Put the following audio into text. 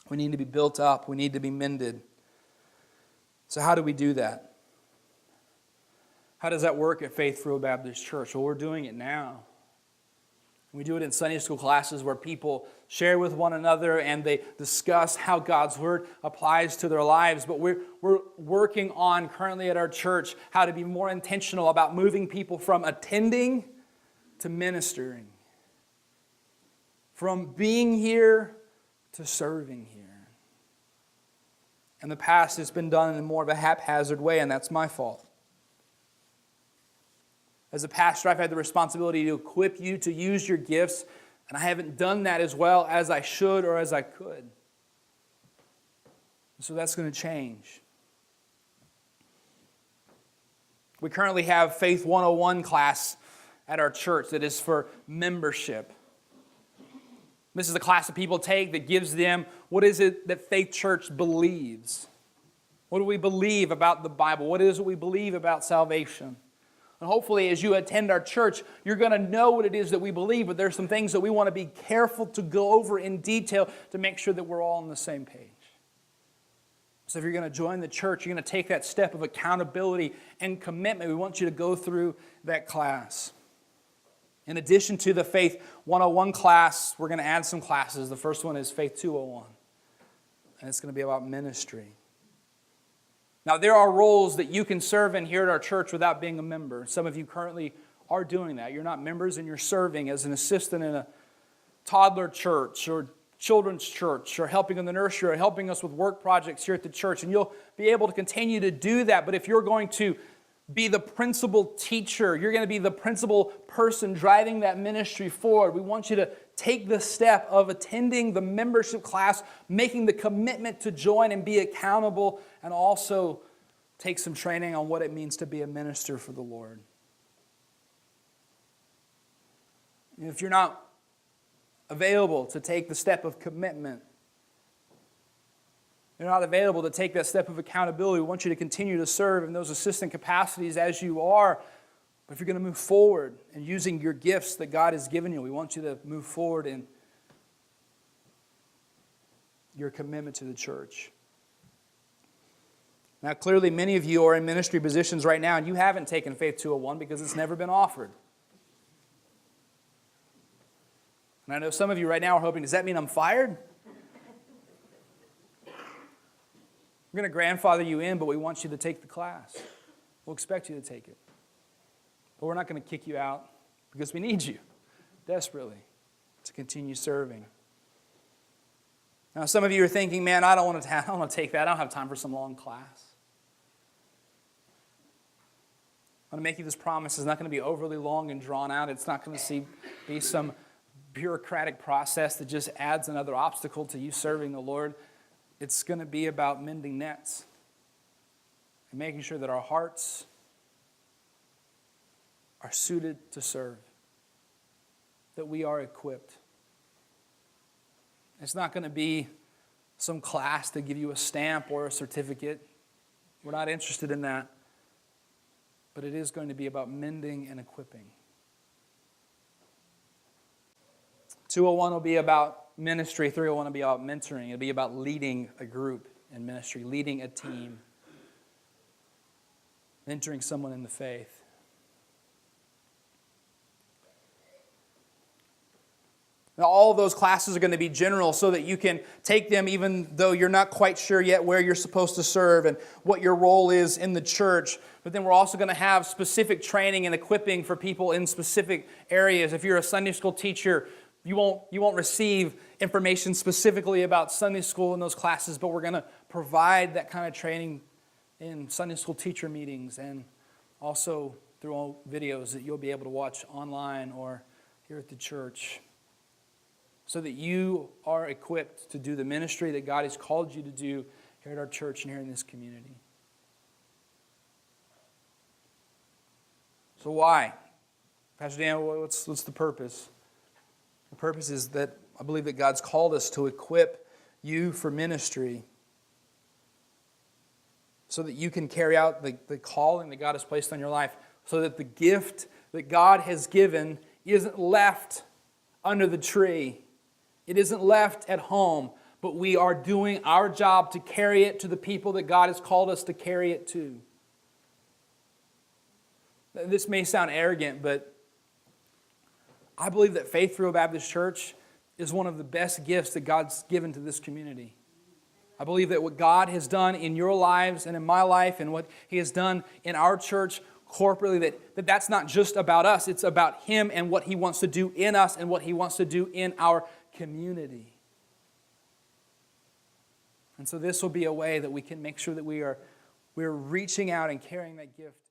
We need to be built up. We need to be mended. So how do we do that? How does that work at Faith Fruitful Baptist Church? Well, we're doing it now. We do it in Sunday school classes where people share with one another and they discuss how God's Word applies to their lives. But we're working on currently at our church how to be more intentional about moving people from attending to ministering. From being here to serving here. In the past, it's been done in more of a haphazard way, and that's my fault. As a pastor, I've had the responsibility to equip you to use your gifts, and I haven't done that as well as I should or as I could. So that's going to change. We currently have Faith 101 class at our church that is for membership. This is a class that people take that gives them what is it that Faith Church believes. What do we believe about the Bible? What is it we believe about salvation? And hopefully as you attend our church, you're going to know what it is that we believe, but there's some things that we want to be careful to go over in detail to make sure that we're all on the same page. So if you're going to join the church, you're going to take that step of accountability and commitment. We want you to go through that class. In addition to the Faith 101 class, we're going to add some classes. The first one is Faith 201, and it's going to be about ministry. Now, there are roles that you can serve in here at our church without being a member. Some of you currently are doing that. You're not members, and you're serving as an assistant in a toddler church or children's church or helping in the nursery or helping us with work projects here at the church, and you'll be able to continue to do that. But if you're going to be the principal teacher, you're going to be the principal person driving that ministry forward, we want you to take the step of attending the membership class, making the commitment to join and be accountable, and also take some training on what it means to be a minister for the Lord. If you're not available to take the step of commitment, you're not available to take that step of accountability, we want you to continue to serve in those assistant capacities as you are. But if you're going to move forward in using your gifts that God has given you, we want you to move forward in your commitment to the church. Now, clearly, many of you are in ministry positions right now, and you haven't taken Faith 201 because it's never been offered. And I know some of you right now are hoping, does that mean I'm fired? We're going to grandfather you in, but we want you to take the class. We'll expect you to take it. But we're not going to kick you out because we need you desperately to continue serving. Now, some of you are thinking, man, I don't want to take that. I don't have time for some long class. I want to make you this promise. It's not going to be overly long and drawn out. It's not going to be some bureaucratic process that just adds another obstacle to you serving the Lord. It's going to be about mending nets and making sure that our hearts are suited to serve, that we are equipped. It's not going to be some class to give you a stamp or a certificate. We're not interested in that. But it is going to be about mending and equipping. 201 will be about ministry. 301 will be about mentoring. It'll be about leading a group in ministry, leading a team, mentoring someone in the faith. Now, all of those classes are going to be general so that you can take them even though you're not quite sure yet where you're supposed to serve and what your role is in the church. But then we're also going to have specific training and equipping for people in specific areas. If you're a Sunday school teacher, you won't receive information specifically about Sunday school in those classes, but we're going to provide that kind of training in Sunday school teacher meetings and also through all videos that you'll be able to watch online or here at the church, so that you are equipped to do the ministry that God has called you to do here at our church and here in this community. So why? Pastor Dan, what's the purpose? The purpose is that I believe that God's called us to equip you for ministry so that you can carry out the calling that God has placed on your life, so that the gift that God has given isn't left under the tree. It isn't left at home, but but we are doing our job to carry it to the people that God has called us to carry it to. This may sound arrogant, but I believe that Faith Real Baptist Church is one of the best gifts that God's given to this community. I believe that what God has done in your lives and in my life and what He has done in our church corporately, that's not just about us. It's about Him and what He wants to do in us and what He wants to do in our community. And so this will be a way that we can make sure that we're reaching out and carrying that gift